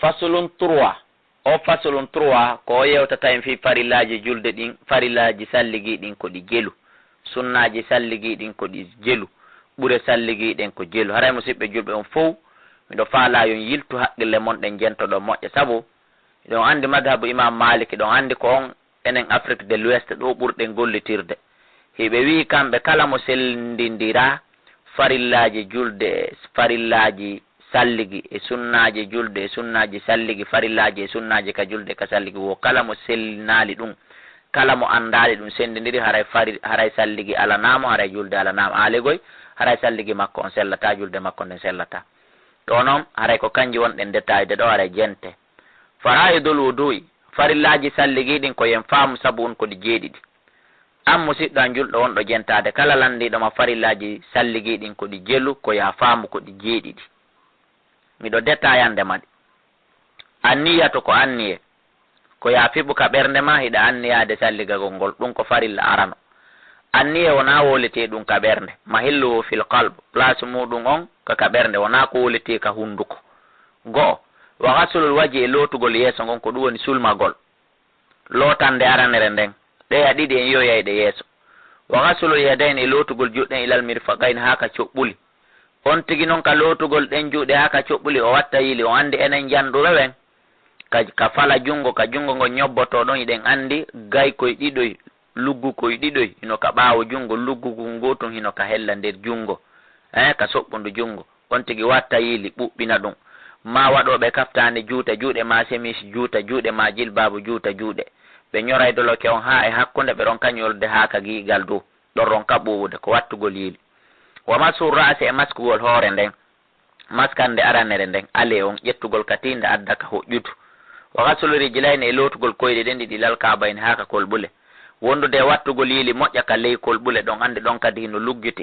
fasulun 3 o fasulun 3 ko yewtata en fi farillaji julde din farillaji salligi din ko di jelu sunnaji salligi din ko di jelu bure salligi den ko jelu haray musibbe julbe on fow mido faala yon yiltu haqqille mon den jento do mojja sabu don andi madhabu imam malik don andi ko on enen afrique de l'ouest do burden gollitirde hibe wi kambe kala mo sellindira farillaji julde farillaji salligi e sunnaji julde e sunnaji salligi farillaji e sunnaji ka julde ka salligi wo kala mo sellinali dum kala mo andali dum sendindiri haray salligi ala namo haray julde ala namo alegoy haray salligi makko on sellata julde makko den sellata do non haray ko kanji won den detaide do haray jente faraidul wudu'i farillaji salligi din ko yen faamu sabu on ko di jeedidi am musiddo juldo won do jentade kala landi do ma farillaji salligi din ko di jelu ko ya faamu ko di jeedidi mido detayande madi anniyatu ko anniye ko ya fibu ka bernde ma hida anniyade salliga gongol dum ko farilla arano anniye wona wolete dum ka bernde mahillu fil qalb place mudum on ka bernde wona ko wolete ka hunduko go wa ghasulul wajhi lotugol yeso gon ko dum woni sulmagol lotande aranere den de adidi en yo yayde yeso wa ghasulul yadaini lotugol judden ilal mirfaqain haka cobbuli on tigi non ka lotugol den juude haka cobbuli o watta yili o andi enen jandu rewen ka fala jungo ka jungo ngo nyobboto don iden andi gay koy didoy luggu koy didoy ino ka baawo jungo luggu ngoton hino ka hella der jungo ka sobbundu jungo on tigi watta yili bubbina dum ma wadobe kaftane juuta juude ma semis juuta juude ma jilbabu juuta juude be nyoray dolo ke on ha e hakkunde be ron kanyolde haka gigal do don ron kabuwude ko wattugol yili wa masur ra'si e maskugol hoore den maskande aranere den ale on yettugol katinde adda ka hojjutu wa ghasulu rijlaini e lotugol koyde den didi lal kaabayn haka kolbule wondude wattugol yili mojja ka ley kolbule don ande don kadi hino luggiti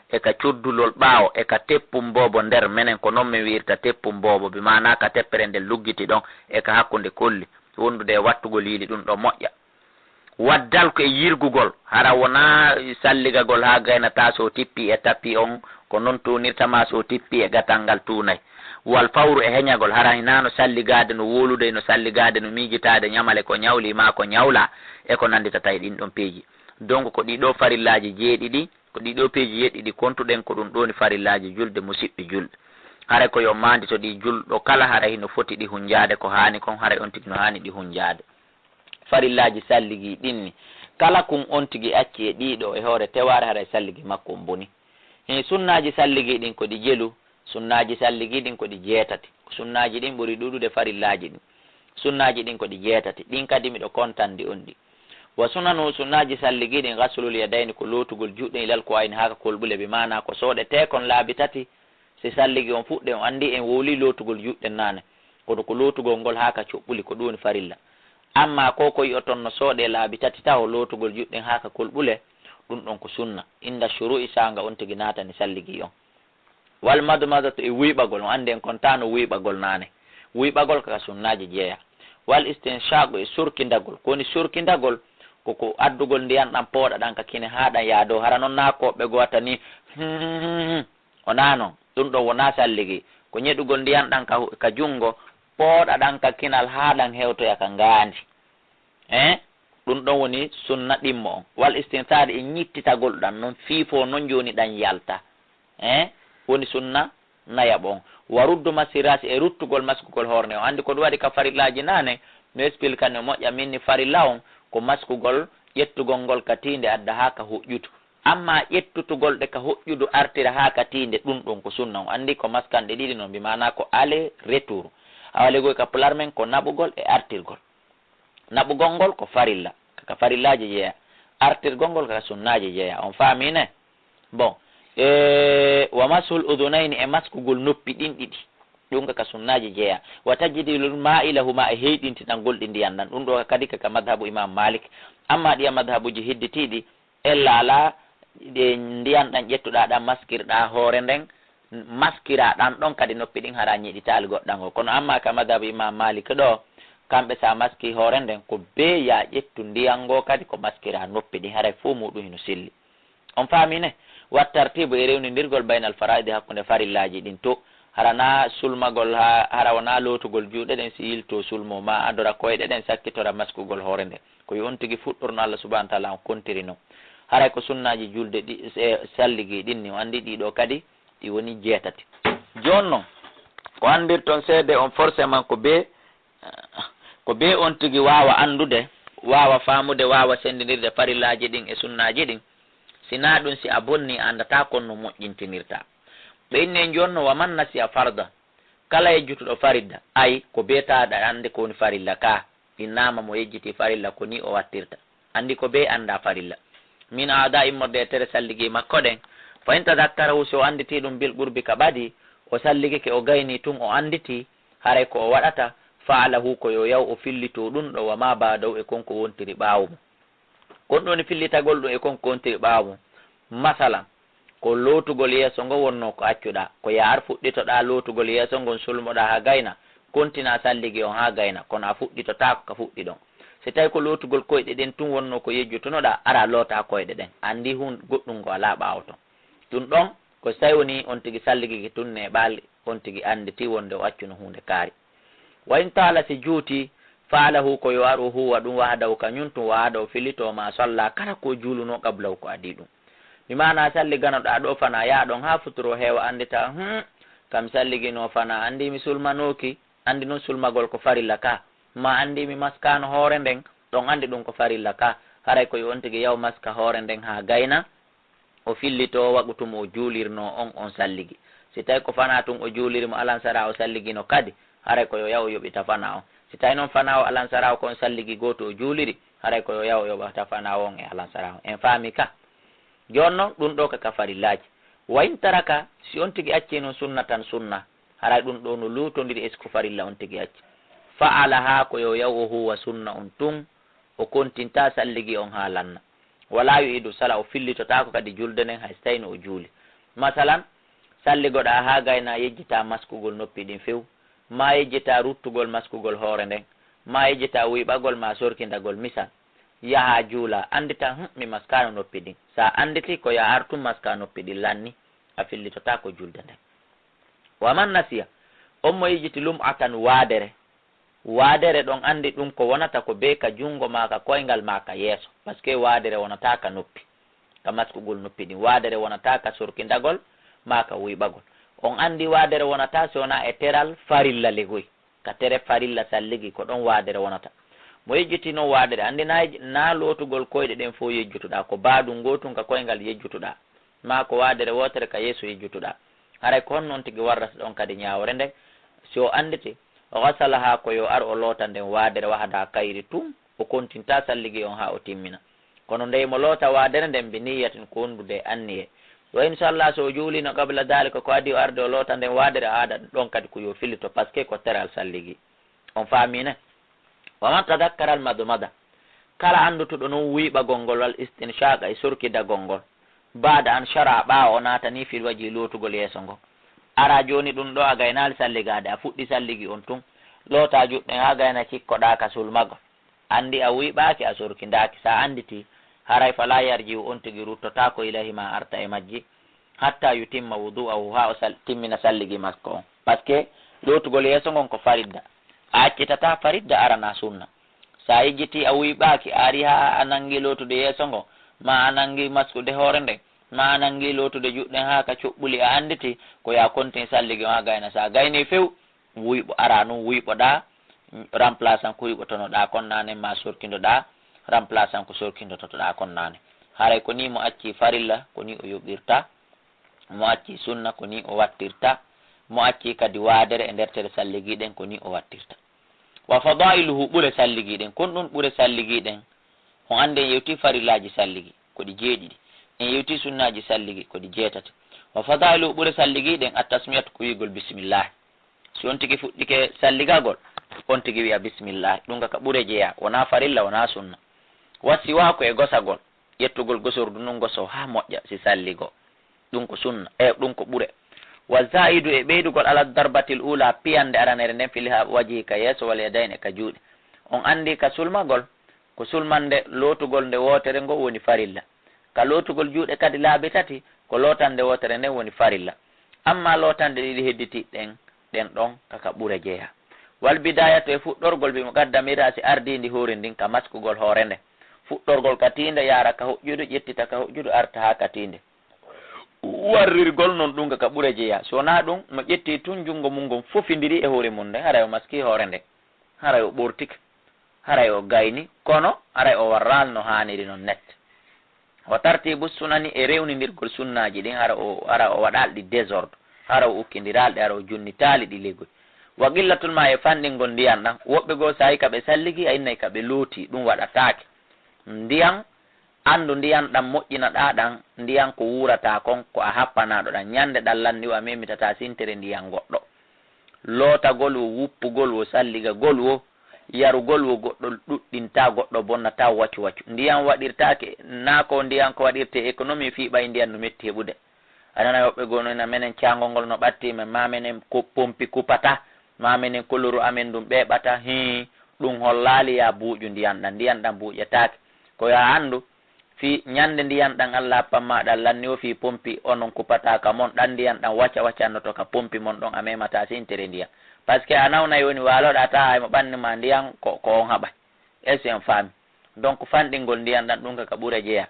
e ka cuddulol baawo e ka teppum bobo der menen ko non me wirta teppum bobo bi mana ka teppere den luggiti don e ka hakkunde kolli wondude wattugol yili dum do mojja waddal ko e yirgugol hara wona salligagol ha gayna taso tippi e tappi on ko non tunirta ma so tippi e gatangal tunay wal fawru e henyagol hara hinano salligade no wolude no salligade no mijitade nyamale ko nyawli ma ko nyawla e ko nandita tay din don peji donc ko dido farillaji jeedidi ko dido peji yeddidi kontuden ko dum doni farillaji julde musibbi julde hara ko yo mandi to di juldo kala hara hino foti di hunjade ko hani kon hara on tigi no hani di hunjade farillaji salligi dinni kala kum on tigi acci e dido e hore teware hara salligi makko boni e sunnaji salligi din ko di jelu sunnaji salligi din ko di jeetati sunnaji din buri dudude farillaji din sunnaji din ko di jeetati din kadi mi do kontandi ondi wa sunanu sunnaji salligi din ghasulul yadaini ko lotugol judde ilal ko ayni haka kolbule bi mana ko sode te kon labitati se salligi on fudde on andi en woli lotugol judde nane ko lotugol ngol haka cobbuli ko doni farilla amma ko yoton no sode labitati taw lotugol judde haka kolbule dum don ko sunna inda shuru'i sanga on tigi nata ni salligi on wal madmadatu e wiibagol on ande en kontano wiibagol nane wiibagol ka sunnaji jeya wal istinshaqu e surkindagol koni surkindagol ko addugol ndiyan dan pooda dan ka kine haada yaado hara non nako be gota ni onano dum do wona salligi ko nyedugol ndiyan dan ka jungo pooda dan ka kinal haadan hewto ya ka ngandi dum do woni sunna dimmo wal istinsad e nyittitagol dan non fifo non joni dan yalta woni sunna nayabon waruddu masiras e ruttugol maskugol horne o andi ko do wadi ka farillaji nane no explica no moƴƴa minni farilla on ko maskugol yettugol ngol katinde adda haka hojjutu amma yettutugol de ka hojjudu artira haka tinde dum don ko sunna on andi ko maskande didi non bi mana ko aller retour awale go ka pular men ko nabugol e artirgol nabugol ngol ko farilla ka farillaji jeya artirgol ngol ka sunnaji jeya on famine bon wa masul udunaini e maskugol noppi din didi dum ka sunnaji jeya wa tajdilul ma'ilahuma e heydinti dan goldi ndiyan dan dum do kadi ka madhabu imam malik amma di madhabuji hidditidi ella ala de ndiyan dan jettuda dan maskirda hore den maskira dan don kadi noppi din hara nyidi tal goddango kono amma ka madhabu imam malik do kambe sa maski hore den ko be ya jettu ndiyango kadi ko maskira noppi din hara fu mudum hino silli on famine wat tartibu e rewndirgol bainal faraidi hakkunde farillaji din to harana sulmagol hara wana lotugol juuɗe ɗen si yilto sulmo ma adora koyɗe ɗen sakkitora maskugol hoore nde ko yon tigi fuɗɗorno Allah subhanahu wa ta'ala on kontiri non haray ko sunnaji julde ɗi salligi ɗin ni o andi ɗiɗo kadi ɗi woni jeetati. joni noon ko andirton seede on forcément ko be on tigi wawa andude wawa famude wawa sendinirde farillaji ɗin e sunnaji ɗin sina ɗum si a bonni andata konno moƴƴintinirta ɓe inni jonno waman nasiya farda kala yejjutuɗo faridda ay ko betaɗa ande ko woni farilla ka innama mo yejjiti farilla ko ni o wattirta andi ko be anda farilla min aada immorde tere salligi makko ɗen fa in tadakkarahu so o anditi ɗum bil ɓurbi ka ɓadi o salligike o gayni tun o anditi haray ko o waɗata faalahu ko yo yaw o fillito ɗum ɗo wama badaw e konko wontiri ɓaawo mum kon ɗoni fillitagol ɗum e konko wontiri ɓaawo mum masalan ko lootugol yeeso ngo wonno ko accuɗa ko yaar fuɗɗitoɗa lootugol yeeso ngon sulmoɗa ha gayna kontina salligi on ha gayna kono a fuɗɗitotako ka fuɗɗi ɗon si tawi ko lootugol koyɗe ɗen tun wonno ko yejjutunoɗa ara loota koyɗe ɗen andi hun goɗɗum ngo ala ɓaawo ton ɗum ɗon ko so tawi woni on tigi salligiki tun ne ɓaali on tigi anditi wonde o accuno hunde kaari wayin taala si juuti faalahu ko yo aru huwa ɗum wahadaw kañum tun wahadaw filito ma salla kala ko juuluno qablaw ko adi ɗum mi mana salli ganoɗa ɗo fana yaaɗon ha futuro heewa andita kam salligino fana andi mi sulmanoki andi noon sulmagol ko farilla ka ma andi mi maskano hoore nden ɗon andi ɗum ko farilla ka haray koye on tigi yaw maska hoore nden ha gayna o fillito waɓutum o juulirno on salligi si tawi ko fana tun o juulirimo alansara o salligino kadi haray koyo yaw o yoɓita fana o si tawi noon fana o alansara o kon salligi goto o juuliri haray koyo yaw o yoɓata fana on e alansara o en faami ka joni noon ɗum ɗo kaka farillaji wayin taraka si on tigi acci noon sunna tan sunna haray ɗum ɗo no lutodiri est ce que farilla on tigi acci fa'ala ha koyo yaw o huwa sunna on tun o kontinta salligi on ha lanna wala yu'idu sala o fillitotako kadi julde nden hay so tawi no o juuli masalan salligoɗa ha gayna yejjita maskugol noppi ɗin few ma yejjita ruttugol maskugol hoore nden ma yejjita wiɓagol ma sorkindagol misal yaha juula andita mi maskano noppi ɗin sa anditi ko ya artum maska noppi ɗin lanni a fillitotako julde nden waman nasiya on mo yejjiti lum'atan waadere ɗon andi ɗum ko wonata ko be ka jungo ma ka koyngal ma ka yeeso par ce que waadere wonata ka noppi ka maskugol noppi ɗin waadere wonata ka sorkindagol ma ka wiɓagol on andi waadere wonata si wona e teral farilla ligoy ka tere farilla salligi ko ɗon waadere wonata mo yejjiti noon waadere andi na lootugol koyɗe ɗen fo yejjutuɗa ko baɗum gotum ka koyngal yejjutuɗa ma ko waadere wotere ka yeeso yejjutuɗa haray ko honnoon tigi warrata ɗon kadi ñawore nde si o anditi o wasala ha ko yo ar o loota nden waadere wahada kayri tum o kontinta salligi on ha o timmina kono ndey mo loota waadere nden bi niyatin ko wondude anniye wa inchallah so o juulino qabla dalika ko adi o arde o loota nden waadere aada ɗon kadi ko yo fillito par ce que ko teral salligi on faamine waman tadakkara al madmada kala andutuɗo noon wiɓagol ngol wal istinshaka e sorkidagol ngol baada an shara ɓaawa o naatani fil waji lootugol yeeso ngo ara joni ɗum ɗo a gaynali salligade a fuɗɗi salligi on tun loota juɗɗen ha gayna cikkoɗa ka sulmagol andi a wiɓaki a sorkindaki sa anditi haray fala yarji on tigi ruttota ko ilahi ma arta e majji hatta yutimma wudu'ahu ha o timmina salligi makko on par ce que lootugol yeeso ngon ko faridda a accitata faridda arana sunna sa yejjiti a wiɓaki a ari ha a nangi lootude yeeso ngo ma a nangi maskude hoore nden ma a nangi lootude juɗɗen ha ka coɓɓuli a anditi ko ya continue salligi ha gayna sa gayni few wuyɓo ara noon wuyɓoɗa remplaçant ko wuyɓotonoɗa kon nane ma sorkindoɗa remplaçant ko sorkindototoɗa kon nane haray ko ni mo acci farilla ko ni o yoɓirta mo acci sunna ko ni o wattirta mo acci kadi waadere e nder tere salligiɗen ko ni o wattirta wa fadailuhu ɓure salligiɗen kon ɗum ɓure salligiɗen on ande en yewti farillaji salligi koɗi jeeɗiɗi en yewti sunnaji salligi koɗi jeetati wa fadailuhu ɓure salligiɗen a tasmiyatu ko wigol bisimillahi si on tigi fuɗɗike salligagol on tigi wiya bisimillahi ɗum ka ɓure jeeya wona farilla wona sunna wasi wa ko e gosagol yettugol gosordu nun goso ha moƴƴa si salligo ɗum ko sunna ɗum ko ɓure wa zaidu e ɓeydugol ala darbatil ula piyande aranere nden fili ha wajihi ka yeeso wal yadayn e ka juuɗe on andi ka sulmagol ko sulmande lootugol nde wotere ngo woni farilla ka lootugol juuɗe kadi laabi tati ko lootande wotere nden woni farilla amma lotande ɗiɗi hedditiɗɗen ɗen ɗon kaka ɓura jeeya. wal bidaya to e fuɗɗorgol ɓe muqaddamira si ardindi hoore ndin ka maskugol hoore nde fuɗɗorgol katinde yara ka hoƴƴudu ƴettita ka hoƴƴudu arta ha katinde warrirgol noon ɗum kaka ɓura jeeya. so na ɗum mo ƴetti tun jungo mum gon fofidiri e hoore mum nde haray o maski hoore nde haray o ɓortike haray o gayni kono haray o warral no haniri non net o tartibu sunani e rewnidirgol sunnaji ɗin ara o waɗalɗi désordre hara o ukkidiralɗe ara o junnitali ɗi liggoy wa qillatul ma e fanɗingol ndiyan ɗan woɓɓe goo sa yi kaɓe salligi a innayi kaɓe looti ɗum waɗatake ndiyan andu ndiyan ɗan moƴƴina ɗa ɗan ndiyan ko wurata kon ko a happanaɗo ɗan ñande ɗallanndi o a memitata sintere ndiyan goɗɗo lootagol wo wuppugol wo salligagol wo yarugol wo goɗɗo ɗuɗɗinta goɗɗo bonnata waccu waccu ndiyan waɗirtake na ko ndiyan ko waɗirte économie fi ɓay ndiyan no metti heɓude anana woɓɓe gonoyna menen cangol ngol no ɓattima ma menen ko pompi kupata ma menen koloru amen ɗum ɓeɓata ɗum hollali ya buuƴu ndiyan ɗan buuƴetake ko ya andu fi ñande ndiyan ɗan Allah pammaɗa lanni o fi pompi onon kupataka mon ɗan ndiyan ɗan wacca waccannoto ka pompi mon ɗon a memata sintere ndiyan par ce que a nawnayi woni waloɗa ta haymo ɓannima ndiyan ko on haɓay est ce en faami donc fanɗingol ndiyan ɗan ɗum kaka ɓuura jeeya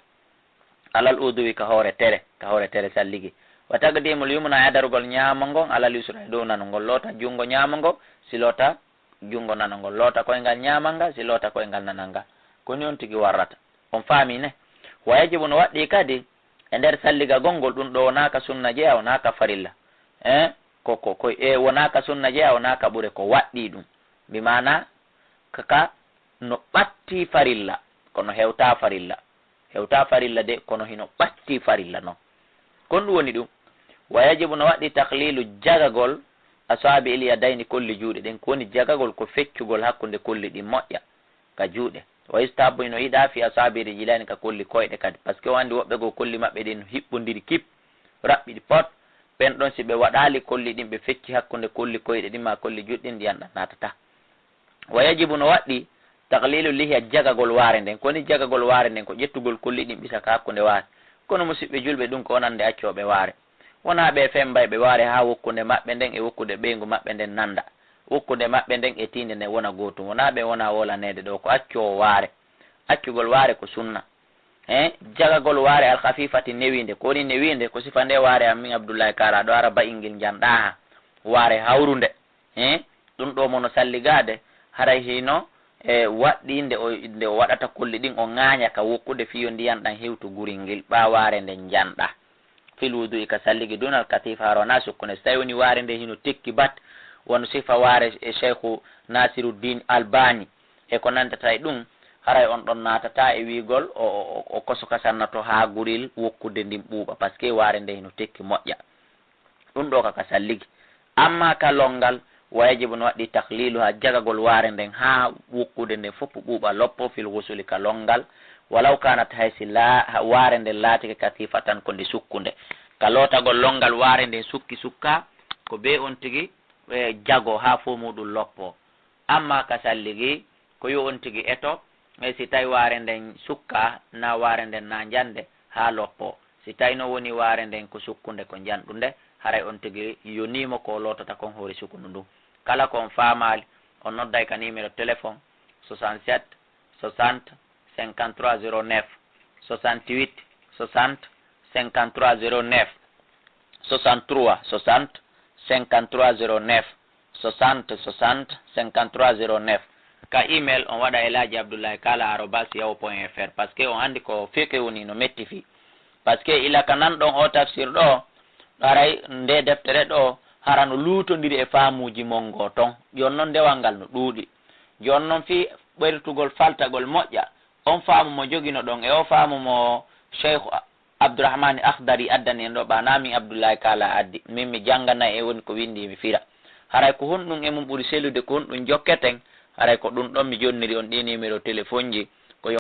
alal uduwi ka hoore tere salligi wa tagdimul yumna yadarugol ñamongol alal yusra e dow nanogol loota jungo ñamongol si loota jungo nanogol loota koyngal ñamanga si loota koyngal nananga koni on tigi warrata on faami ne wa yajibu no waɗɗi kadi e nder salliga gongol ɗum ɗo wonaka sunna jeeya wonaka farilla wonaka sunna jeeya wonaka ɓure ko waɗɗi ɗum mi mana kaka no ɓatti farilla kono hewta farilla de kono hino ɓatti farilla noon kon ɗum woni ɗum wa yajibu no waɗɗi taklilu jagagol asabi il yadayni kolli juuɗe ɗen ko woni jagagol ko feccugol hakkude kolli ɗin moƴƴa ka juuɗe wa istabu no yiɗa fi asabi rijilani ka kolli koyɗe kadi par ce que wandi woɓɓe go kolli maɓɓe ɗin hiɓɓodiri kip raɓɓiɗi pot ɓen ɗon si ɓe waɗali kolli ɗin ɓe fecci hakkude kolli koyɗe ɗin ma kolli juɗɗin ndiyan ɗan natata wa yajibu no waɗɗi taklilu lihiya jagagol waare nden koni jagagol waare nden ko ƴettugol kolli ɗin ɓisa ka hakkude waare kono musidɓe julɓe ɗum ko onande accoɓe waare wona ɓe fembay ɓe waare ha wokkude maɓɓe nden e wokkude ɓeygu maɓɓe nden nanda wokkude maɓɓe nden e tinde nden wona gotum wona ɓe wona wolanede ɗo ko accowo waare accugol waare ko sunna jagagol waare alkhafifati newinde ko woni newinde ko sifa nde waare am min Abdoullahi Kara ɗo ara bayingel janɗa ha waare hawrude ɗum ɗo mono salligade haray hino waɗɗi nde o waɗata kolli ɗin o ŋaaña ka wokkude fiyo ndiyan ɗan hewtu guringel ɓa waare nden janɗa fil wudu ka salligi dunal katif harona sukkune so tawi woni waare nde hino tekki bat wono sifa waare e cheikhu Nasiruddin Albani e ko nandata e ɗum haray on ɗon natata e wiigol o koso kasannato ha guril wokkude ndin ɓuuɓa par ce que waare nde hino tekki moƴƴa ɗum ɗo kaka salligi amma ka longal wayajibu no waɗɗi taklilu ha jagagol waare nden ha wokkude nden fof ɓuuɓa loppo fil gusuli ka longal walaw kanat haysi waare nden laatike katifa tan ko ndi sukkunde ka lootagol longal waare nden sukka ko be on tigi jago ha fo muɗum loppo amma ka salligi ko yo on tigi eto mais si tawi waare nden sukka na waare nden na jande ha loppo si tawi no woni waare nden ko sukkunde ko janɗunde haray on tigi yonimo ko lotata kon hoori sukundu ndum kala kon faamali on nodday ka numéro téléphone 67 60 53 09 68 60 53 09 63 60 53 09 60 60 53 09 ka email on waɗa Elaji Abdoullahi Kala @yahoo.fr par ce que on andi ko feke woni no metti fi par ce que ila ka nanɗon o tafsir ɗo aray nde deftere ɗo hara no luutodiri e faamuji mongo ton jon noon ndewal ngal no ɗuuɗi jon noon fi ɓeritugol faltagol moƴƴa on faamu mo jogino ɗon e o faamu mo Cheikh Abdourahmane Akhdari addani en ɗo ɓanamin Abdoullahi Kala addi min mi jangganayi e woni ko windi mi fira haray ko honɗum e mum ɓuuri selude ko honɗum jokketen haray ko ɗum ɗon mi jonniri on ɗi numéro téléphone ji